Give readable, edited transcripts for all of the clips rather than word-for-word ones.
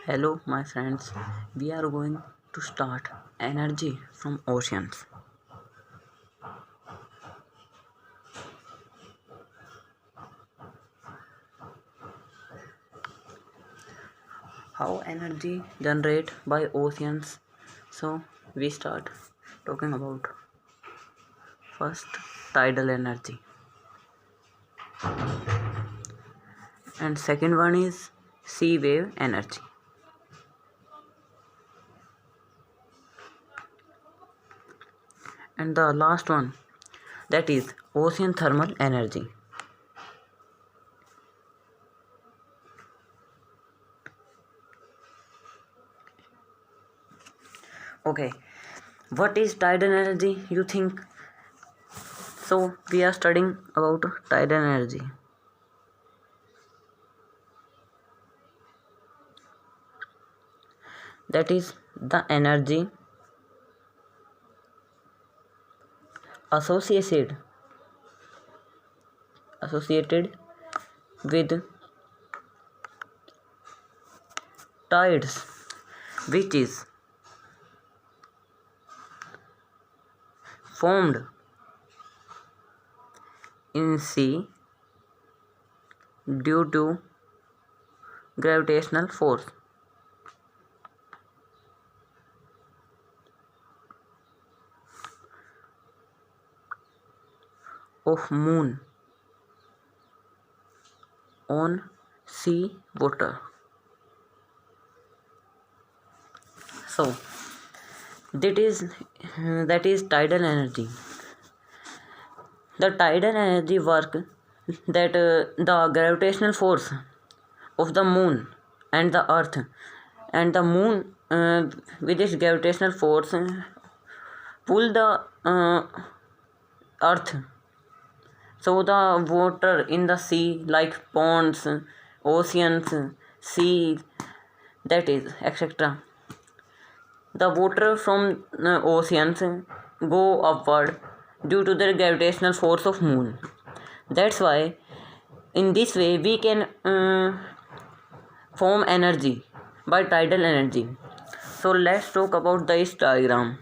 Hello, my friends. We are going to start energy from oceans. How energy generate by oceans? So we start talking about first tidal energy, and second one is sea wave energy. And the last one, that is ocean thermal energy. Okay, what is tidal energy, you think? So we are studying about tidal energy. That is the energy associated with tides, which is formed in sea due to gravitational force of moon on sea water. So that is tidal energy. The tidal energy work that the gravitational force of the moon and the earth, and the moon with its gravitational force pull the earth. So the water in the sea, like ponds, oceans, seas, that is etc. The water from oceans go upward due to the gravitational force of moon. That's why in this way we can form energy by tidal energy. So let's talk about this diagram.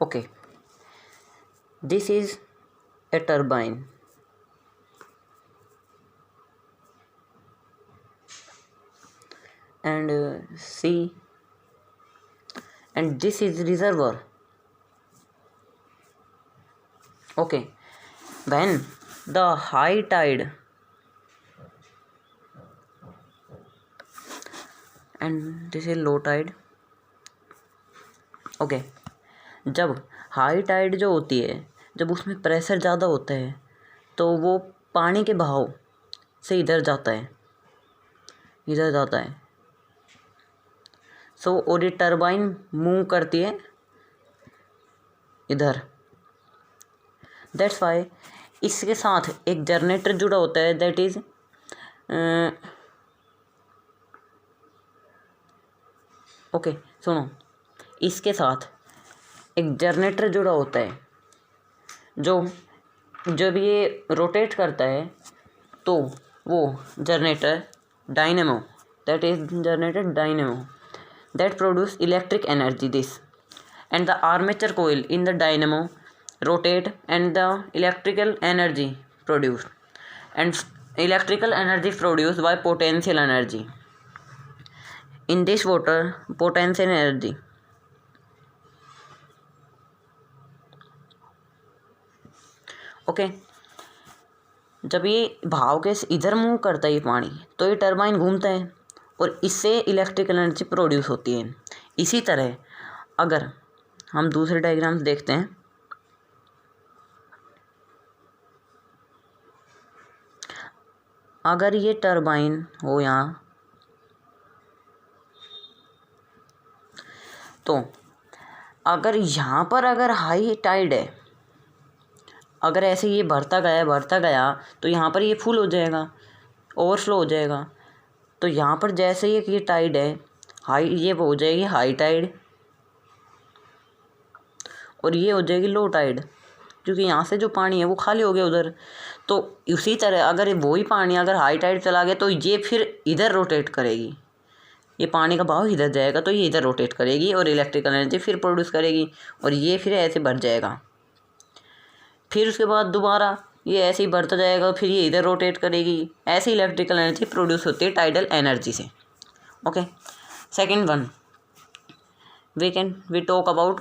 Okay, this is a turbine, and see, and this is reservoir. Okay, when the high tide and this is low tide. Okay, जब high Tide जो होती है, जब उसमें pressure ज़्यादा होता है तो वो पानी के बहाव से इधर जाता है। सो और ये टरबाइन मूव करती है इधर। दैट्स वाई इसके साथ एक जनरेटर जुड़ा होता है, दैट इज़ ओके सुनो, इसके साथ एक जनरेटर जुड़ा होता है जो जब ये रोटेट करता है तो वो generator dynamo, that is generator dynamo that produce electric energy. This and the armature coil in the dynamo rotate and the electrical energy produced by potential energy. In this water, potential energy okay जब ये भाव के इधर move करता है ये पानी, तो ये टरबाइन घूमता है और इससे इलेक्ट्रिकल एनर्जी प्रोड्यूस होती है। इसी तरह अगर हम दूसरे डायग्राम्स देखते हैं, अगर ये टरबाइन हो यहाँ, तो अगर यहाँ पर अगर हाई टाइड है, अगर ऐसे ये बढ़ता गया तो यहाँ पर ये फुल हो जाएगा, ओवरफ्लो हो जाएगा। तो यहाँ पर जैसे ये टाइड है हाई, ये हो जाएगी हाई टाइड और ये हो जाएगी लो टाइड, क्योंकि यहाँ से जो पानी है वो खाली हो गया उधर। तो उसी तरह अगर वही पानी अगर हाई टाइड चला गया तो ये फिर इधर रोटेट करेगी, ये पानी का बहाव इधर जाएगा तो ये इधर रोटेट करेगी और इलेक्ट्रिकल एनर्जी फिर प्रोड्यूस करेगी और ये फिर ऐसे बढ़ जाएगा। फिर उसके बाद दोबारा ये ऐसे ही बढ़ता जाएगा, फिर ये इधर रोटेट करेगी। ऐसे इलेक्ट्रिकल एनर्जी प्रोड्यूस होती है टाइडल एनर्जी से। Okay, second one we talk about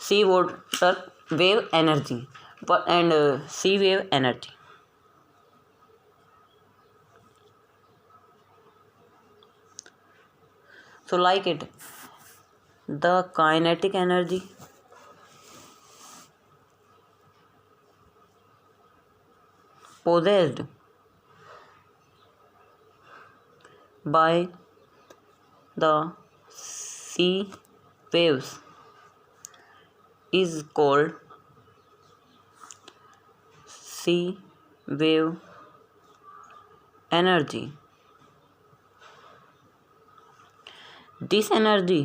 sea water wave energy and sea wave energy. So like it, the kinetic energy possessed by the sea waves is called sea wave energy. This energy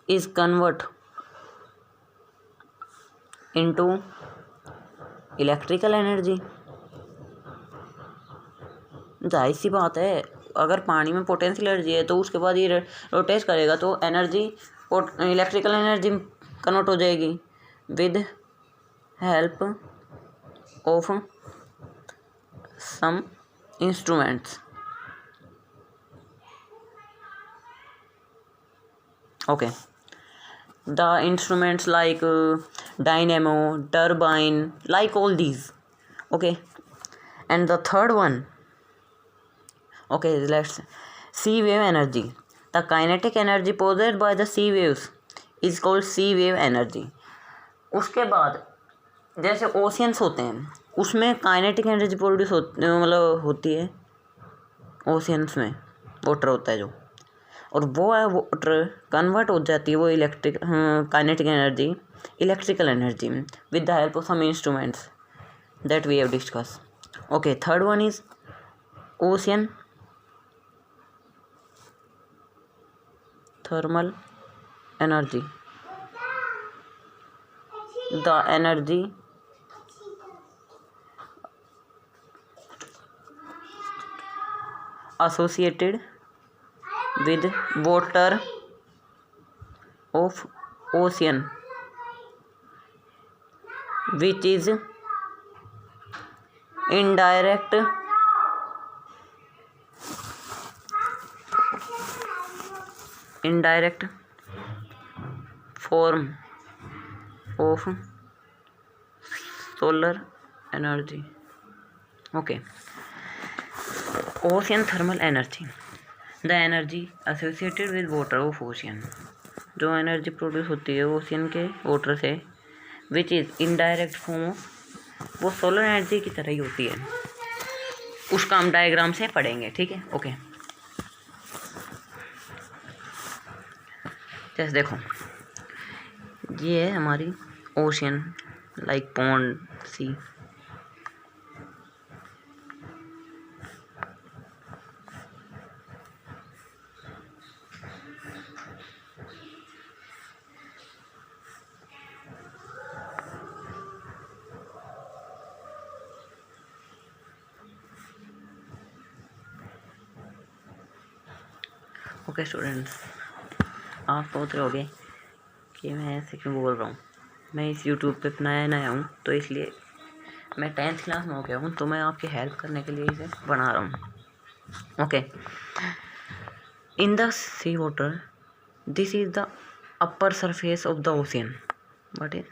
is convert into electrical energy. जाहिर सी बात है, अगर पानी में potential energy है तो उसके बाद ये रोटेट करेगा तो एनर्जी इलेक्ट्रिकल एनर्जी कन्वर्ट हो जाएगी with help of some instruments. Okay, the instruments like dynamo, turbine, like all these. Okay, and the third one, okay, let's sea wave energy. The kinetic energy possessed by the sea waves is called sea wave energy. उसके बाद जैसे oceans होते हैं उसमें kinetic energy produce होती है। Oceans में water होता है जो, और वो है वाटर कन्वर्ट हो जाती है वो kinetic energy electrical energy with the help of some instruments that we have discuss. Okay, third one is ocean thermal energy. The energy associated with water of ocean which is indirect form of solar energy. Okay, ocean thermal energy, the energy associated with water of ocean, जो energy produce होती है ocean के water से, which is indirect form of, वो solar energy की तरह ही होती है। उसका हम डायग्राम से पढ़ेंगे, ठीक है। ओके, जैसे देखो ये है हमारी ओशियन, लाइक पॉन्ड, सी। ओके स्टूडेंट्स, आप सोच रहे होगे कि मैं ऐसे क्यों बोल रहा हूँ। मैं इस यूट्यूब पे नया हूँ, तो इसलिए मैं 10th क्लास में हो गया हूँ, तो मैं आपकी हेल्प करने के लिए इसे बना रहा हूँ। Okay, in the sea water this is the upper surface of the ocean, what is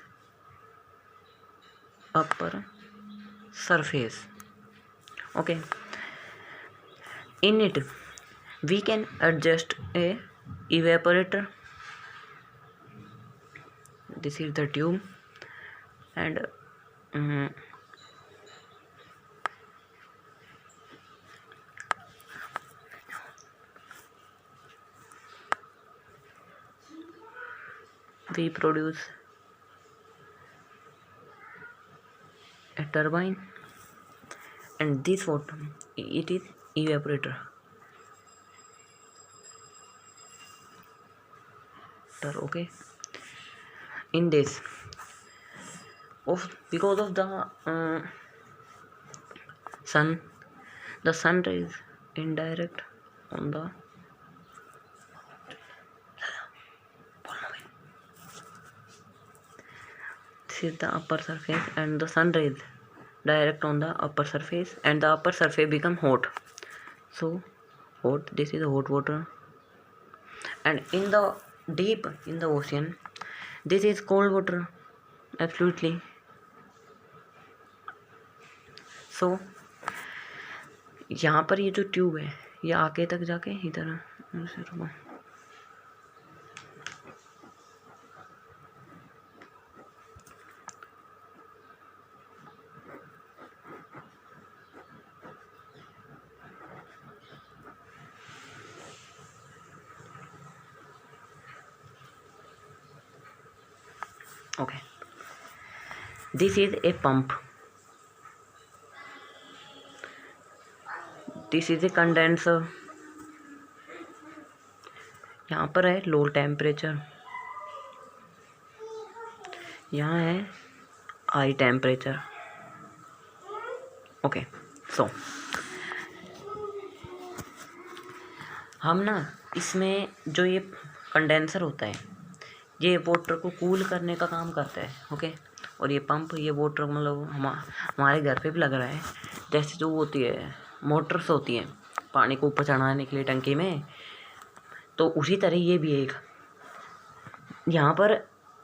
upper surface. Okay, in it we can adjust a evaporator. This is the tube, and we produce a turbine, and this water, it is evaporator. Okay, in this, because of the sun rays indirect on the this is the upper surface, and the sun rays direct on the upper surface, and the upper surface become hot. So hot, this is hot water, and in the deep in the ocean, this is cold water. Absolutely. So यहाँ पर ये जो tube है, ये आगे तक जाके इधर okay, this is a pump. This is a condenser. यहाँ पर है लो टेम्परेचर, यहाँ है हाई टेम्परेचर. ओके, सो हम ना इसमें जो ये कंडेंसर होता है, ये वाटर को कूल करने का काम करता है. ओके, और ये पंप, ये वाटर मतलब हमारे घर पे भी लग रहा है. जैसे जो होती है मोटर्स होती हैं पानी को ऊपर चढ़ाने के लिए टंकी में, तो उसी तरह ये भी एक यहाँ पर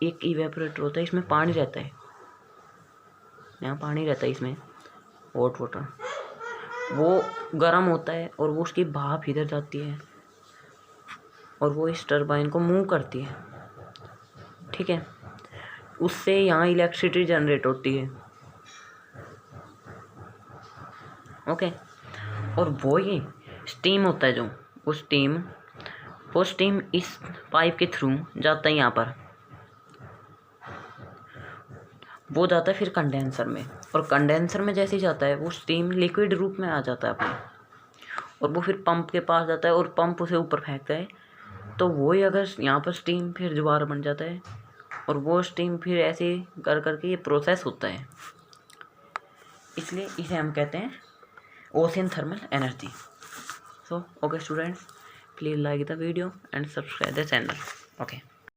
एक इवेपोरेटर होता है. इसमें पानी रहता है, यहाँ पानी रहता है इसमें, हॉट वाटर. वो गर्म होता है और वो उसकी भाप इधर जाती है और वो इस टरबाइन को मूव करती है. ठीक है, उससे यहाँ इलेक्ट्रिसिटी जनरेट होती है. ओके, और वो ये स्टीम होता है जो वो स्टीम इस पाइप के थ्रू जाता है यहाँ पर, वो जाता है फिर कंडेंसर में, और कंडेंसर में जैसे ही जाता है वो स्टीम लिक्विड रूप में आ जाता है अपने, और वो फिर पंप के पास जाता है और पंप उसे ऊपर फेंकता है. तो वही अगर यहाँ पर स्टीम फिर दोबारा बन जाता है, और वो स्टीम फिर ऐसे कर करके ये प्रोसेस होता है. इसलिए इसे हम कहते हैं ocean thermal energy. So okay students, please like the video and subscribe the channel. Okay.